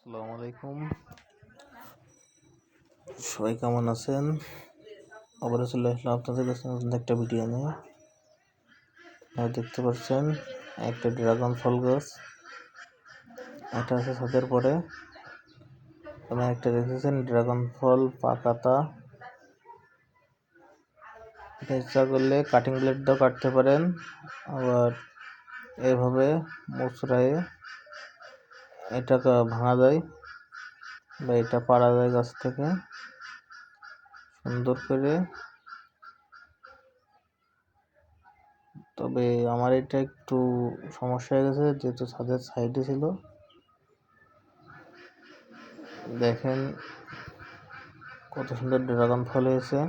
আসসালামু আলাইকুম, সবাই কেমন আছেন? আবার চলে আসলাম আপনাদের কাছে নতুন একটা ভিডিও নিয়ে। আপনারা দেখতে পাচ্ছেন একটা ড্রাগন ফল গাছ, এটা আছে ছাদের পরে। আপনারা একটা দেখেছেন ড্রাগন ফল পাকাতা, এটা ইচ্ছা করলে কাটিং ব্লেড দিয়েও কাটতে পারেন, আবার এভাবে মুচড়ায়ে এটাকে ভাঙা যায় বা এটা পাড়া যায় গাছ থেকে সুন্দর করে। তবে আমার এটা একটু সমস্যা হয়ে গেছে, যেহেতু ছাদের সাইডে ছিল। দেখেন কত সুন্দর ড্রাগন ফল হয়েছে।